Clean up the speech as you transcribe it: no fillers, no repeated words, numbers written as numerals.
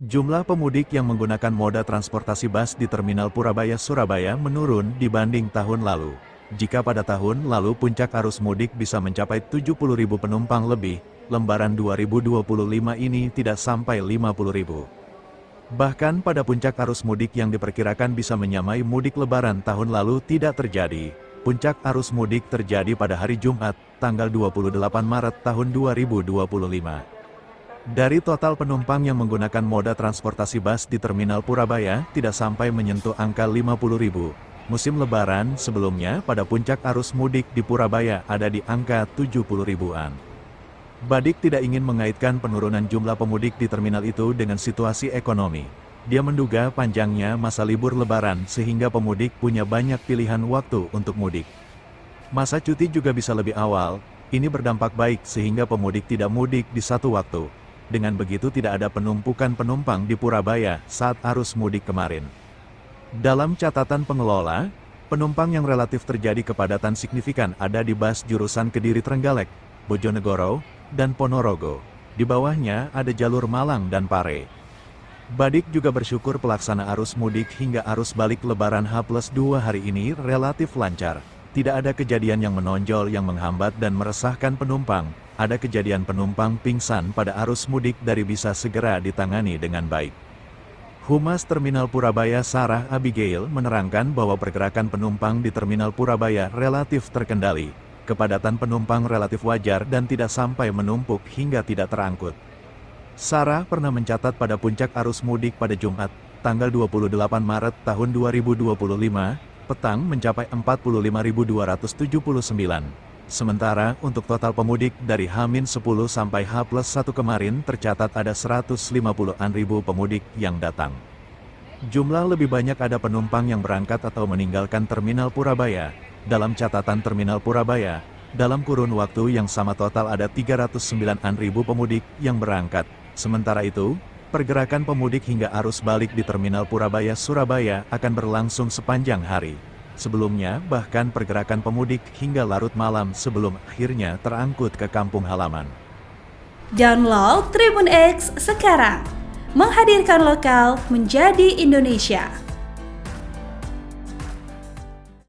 Jumlah pemudik yang menggunakan moda transportasi bus di Terminal Purabaya, Surabaya menurun dibanding tahun lalu. Jika pada tahun lalu puncak arus mudik bisa mencapai 70.000 penumpang lebih, lembaran 2025 ini tidak sampai 50.000. Bahkan pada puncak arus mudik yang diperkirakan bisa menyamai mudik lebaran tahun lalu tidak terjadi. Puncak arus mudik terjadi pada hari Jumat, tanggal 28 Maret tahun 2025. Dari total penumpang yang menggunakan moda transportasi bus di Terminal Purabaya, tidak sampai menyentuh angka 50.000. Musim lebaran sebelumnya pada puncak arus mudik di Purabaya ada di angka 70.000-an. Badik tidak ingin mengaitkan penurunan jumlah pemudik di terminal itu dengan situasi ekonomi. Dia menduga panjangnya masa libur lebaran sehingga pemudik punya banyak pilihan waktu untuk mudik. Masa cuti juga bisa lebih awal, ini berdampak baik sehingga pemudik tidak mudik di satu waktu. Dengan begitu tidak ada penumpukan penumpang di Purabaya saat arus mudik kemarin. Dalam catatan pengelola, penumpang yang relatif terjadi kepadatan signifikan ada di bus jurusan Kediri-Trenggalek, Bojonegoro, dan Ponorogo. Di bawahnya ada jalur Malang dan Pare. Badik juga bersyukur pelaksana arus mudik hingga arus balik Lebaran H+2 hari ini relatif lancar. Tidak ada kejadian yang menonjol yang menghambat dan meresahkan penumpang. Ada kejadian penumpang pingsan pada arus mudik dari bisa segera ditangani dengan baik. Humas Terminal Purabaya Sarah Abigail menerangkan bahwa pergerakan penumpang di Terminal Purabaya relatif terkendali. Kepadatan penumpang relatif wajar dan tidak sampai menumpuk hingga tidak terangkut. Sarah pernah mencatat pada puncak arus mudik pada Jumat, tanggal 28 Maret tahun 2025, petang mencapai 45.279. Sementara untuk total pemudik dari H-10 sampai H+1 kemarin tercatat ada 150-an ribu pemudik yang datang. Jumlah lebih banyak ada penumpang yang berangkat atau meninggalkan Terminal Purabaya. Dalam catatan Terminal Purabaya, dalam kurun waktu yang sama total ada 309-an ribu pemudik yang berangkat. Sementara itu, pergerakan pemudik hingga arus balik di Terminal Purabaya, Surabaya akan berlangsung sepanjang hari. Sebelumnya, bahkan pergerakan pemudik hingga larut malam sebelum akhirnya terangkut ke kampung halaman. Download Tribun X sekarang, menghadirkan lokal menjadi Indonesia.